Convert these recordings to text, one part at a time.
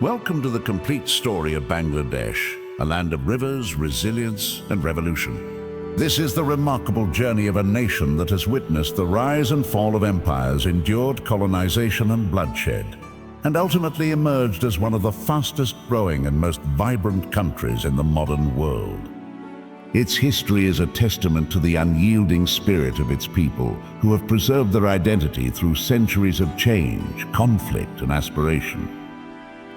Welcome to the complete story of Bangladesh, a land of rivers, resilience, and revolution. This is the remarkable journey of a nation that has witnessed the rise and fall of empires, endured colonization and bloodshed, and ultimately emerged as one of the fastest growing and most vibrant countries in the modern world. Its history is a testament to the unyielding spirit of its people, who have preserved their identity through centuries of change, conflict, and aspiration.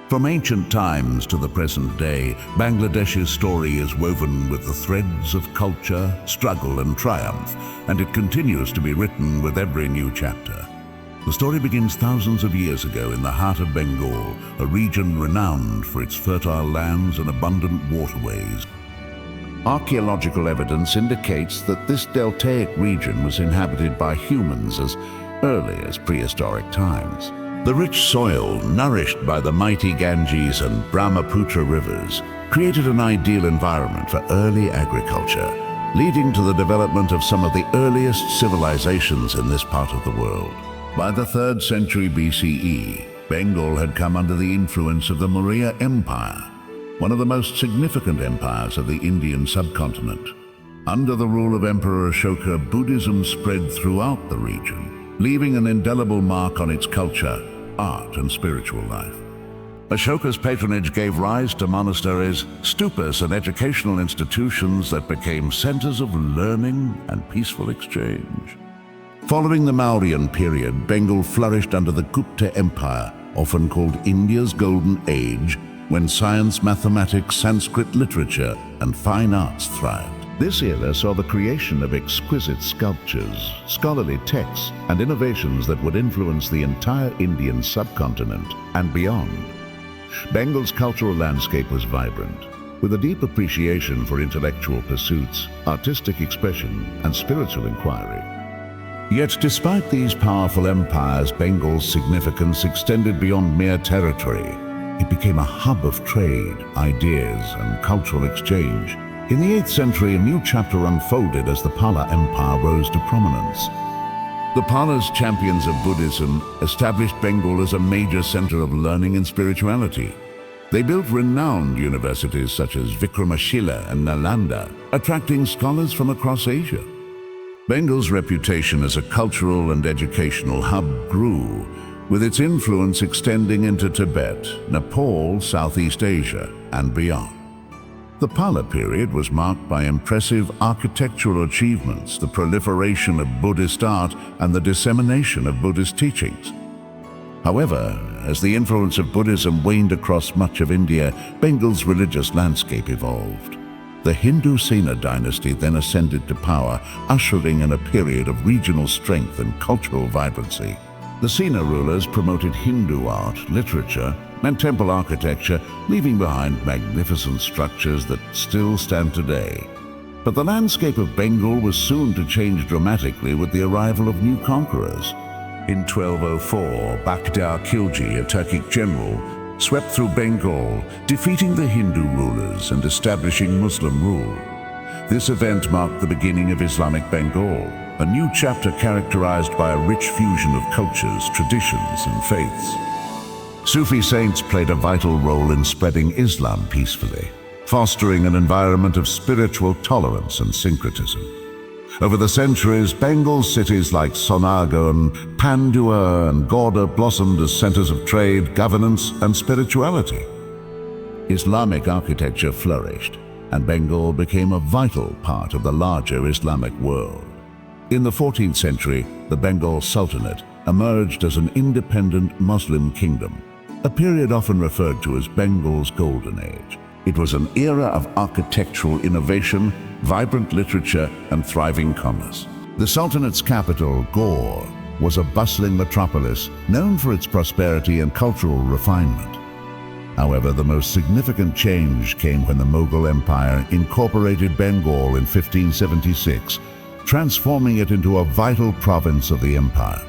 From ancient times to the present day, Bangladesh's story is woven with the threads of culture, struggle, and triumph, and it continues to be written with every new chapter. The story begins thousands of years ago in the heart of Bengal, a region renowned for its fertile lands and abundant waterways. Archaeological evidence indicates that this deltaic region was inhabited by humans as early as prehistoric times. The rich soil, nourished by the mighty Ganges and Brahmaputra rivers, created an ideal environment for early agriculture, leading to the development of some of the earliest civilizations in this part of the world. By the 3rd century BCE, Bengal had come under the influence of the Maurya Empire, one of the most significant empires of the Indian subcontinent. Under the rule of Emperor Ashoka, Buddhism spread throughout the region, leaving an indelible mark on its culture, art, and spiritual life. Ashoka's patronage gave rise to monasteries, stupas, and educational institutions that became centers of learning and peaceful exchange. Following the Mauryan period, Bengal flourished under the Gupta Empire, often called India's Golden Age, when science, mathematics, Sanskrit literature, and fine arts thrived. This era saw the creation of exquisite sculptures, scholarly texts, and innovations that would influence the entire Indian subcontinent and beyond. Bengal's cultural landscape was vibrant, with a deep appreciation for intellectual pursuits, artistic expression, and spiritual inquiry. Yet, despite these powerful empires, Bengal's significance extended beyond mere territory. It became a hub of trade, ideas, and cultural exchange. In the 8th century, a new chapter unfolded as the Pala Empire rose to prominence. The Palas, champions of Buddhism, established Bengal as a major center of learning and spirituality. They built renowned universities such as Vikramashila and Nalanda, attracting scholars from across Asia. Bengal's reputation as a cultural and educational hub grew, with its influence extending into Tibet, Nepal, Southeast Asia, and beyond. The Pala period was marked by impressive architectural achievements, the proliferation of Buddhist art, and the dissemination of Buddhist teachings. However, as the influence of Buddhism waned across much of India, Bengal's religious landscape evolved. The Hindu Sena dynasty then ascended to power, ushering in a period of regional strength and cultural vibrancy. The Sena rulers promoted Hindu art, literature, and temple architecture, leaving behind magnificent structures that still stand today. But the landscape of Bengal was soon to change dramatically with the arrival of new conquerors. In 1204, Bakhtiyar Khilji, a Turkic general, swept through Bengal, defeating the Hindu rulers and establishing Muslim rule. This event marked the beginning of Islamic Bengal, a new chapter characterized by a rich fusion of cultures, traditions, and faiths. Sufi saints played a vital role in spreading Islam peacefully, fostering an environment of spiritual tolerance and syncretism. Over the centuries, Bengal's cities like Sonagarh, Pandua, and Gorda blossomed as centers of trade, governance, and spirituality. Islamic architecture flourished, and Bengal became a vital part of the larger Islamic world. In the 14th century, the Bengal Sultanate emerged as an independent Muslim kingdom, a period often referred to as Bengal's Golden Age. It was an era of architectural innovation, vibrant literature, and thriving commerce. The Sultanate's capital, Gaur, was a bustling metropolis known for its prosperity and cultural refinement. However, the most significant change came when the Mughal Empire incorporated Bengal in 1576, transforming it into a vital province of the empire.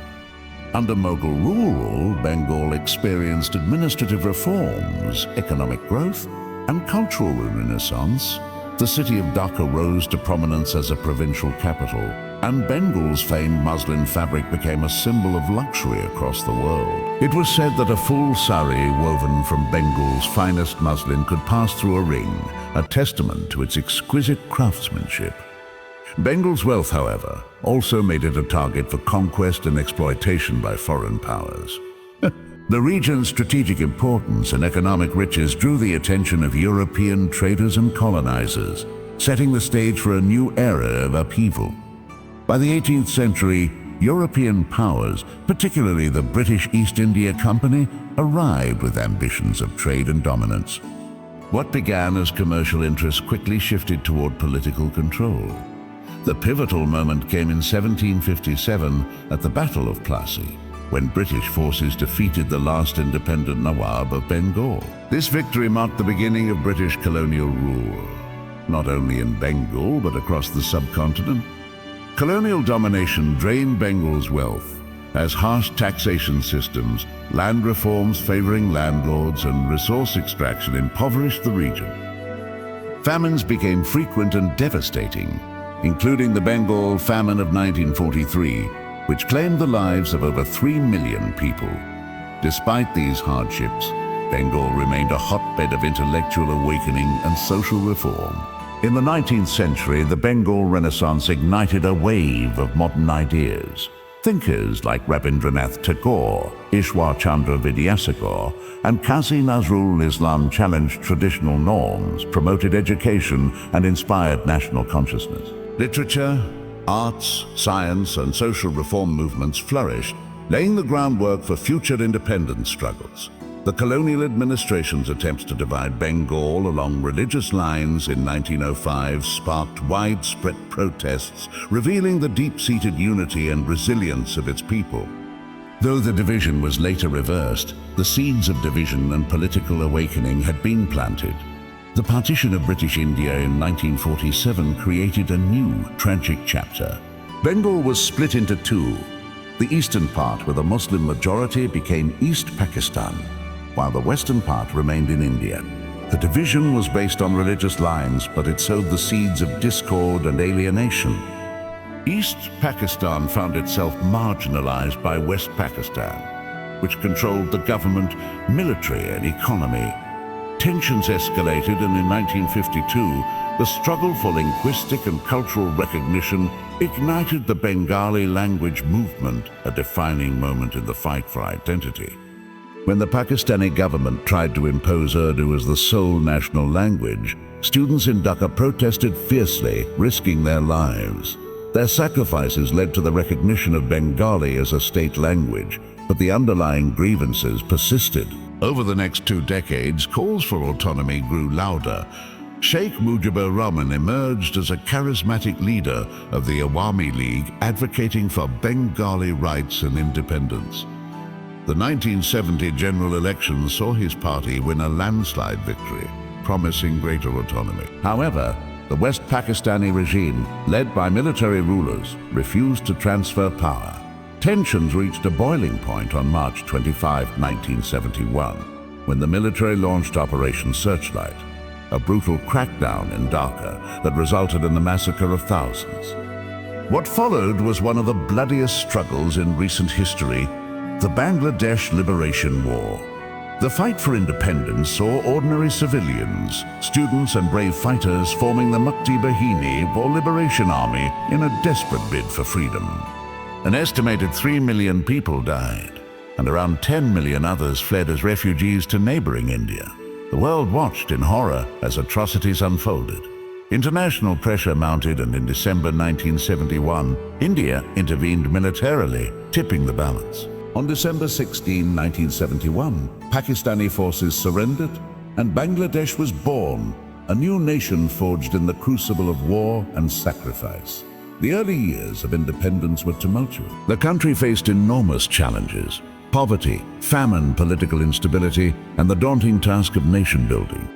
Under Mughal rule, Bengal experienced administrative reforms, economic growth, and cultural renaissance. The city of Dhaka rose to prominence as a provincial capital, and Bengal's famed muslin fabric became a symbol of luxury across the world. It was said that a full sari woven from Bengal's finest muslin could pass through a ring, a testament to its exquisite craftsmanship. Bengal's wealth, however, also made it a target for conquest and exploitation by foreign powers. The region's strategic importance and economic riches drew the attention of European traders and colonizers, setting the stage for a new era of upheaval. By the 18th century, European powers, particularly the British East India Company, arrived with ambitions of trade and dominance. What began as commercial interests quickly shifted toward political control. The pivotal moment came in 1757 at the Battle of Plassey, when British forces defeated the last independent Nawab of Bengal. This victory marked the beginning of British colonial rule, not only in Bengal but across the subcontinent. Colonial domination drained Bengal's wealth, as harsh taxation systems, land reforms favoring landlords, and resource extraction impoverished the region. Famines became frequent and devastating, including the Bengal Famine of 1943, which claimed the lives of over 3 million people. Despite these hardships, Bengal remained a hotbed of intellectual awakening and social reform. In the 19th century, the Bengal Renaissance ignited a wave of modern ideas. Thinkers like Rabindranath Tagore, Ishwar Chandra Vidyasagar, and Qazi Nazrul Islam challenged traditional norms, promoted education, and inspired national consciousness. Literature, arts, science, and social reform movements flourished, laying the groundwork for future independence struggles. The colonial administration's attempts to divide Bengal along religious lines in 1905 sparked widespread protests, revealing the deep-seated unity and resilience of its people. Though the division was later reversed, the seeds of division and political awakening had been planted. The partition of British India in 1947 created a new, tragic chapter. Bengal was split into two. The eastern part, with a Muslim majority, became East Pakistan, while the western part remained in India. The division was based on religious lines, but it sowed the seeds of discord and alienation. East Pakistan found itself marginalized by West Pakistan, which controlled the government, military, and economy. Tensions escalated, and in 1952, the struggle for linguistic and cultural recognition ignited the Bengali language movement, a defining moment in the fight for identity. When the Pakistani government tried to impose Urdu as the sole national language, students in Dhaka protested fiercely, risking their lives. Their sacrifices led to the recognition of Bengali as a state language, but the underlying grievances persisted. Over the next 2 decades, calls for autonomy grew louder. Sheikh Mujibur Rahman emerged as a charismatic leader of the Awami League, advocating for Bengali rights and independence. The 1970 general election saw his party win a landslide victory, promising greater autonomy. However, the West Pakistani regime, led by military rulers, refused to transfer power. Tensions reached a boiling point on March 25, 1971, when the military launched Operation Searchlight, a brutal crackdown in Dhaka that resulted in the massacre of thousands. What followed was one of the bloodiest struggles in recent history, the Bangladesh Liberation War. The fight for independence saw ordinary civilians, students and brave fighters forming the Mukti Bahini, or Liberation Army, in a desperate bid for freedom. An estimated 3 million people died, and around 10 million others fled as refugees to neighboring India. The world watched in horror as atrocities unfolded. International pressure mounted, and in December 1971, India intervened militarily, tipping the balance. On December 16, 1971, Pakistani forces surrendered, and Bangladesh was born, a new nation forged in the crucible of war and sacrifice. The early years of independence were tumultuous. The country faced enormous challenges: poverty, famine, political instability, and the daunting task of nation building.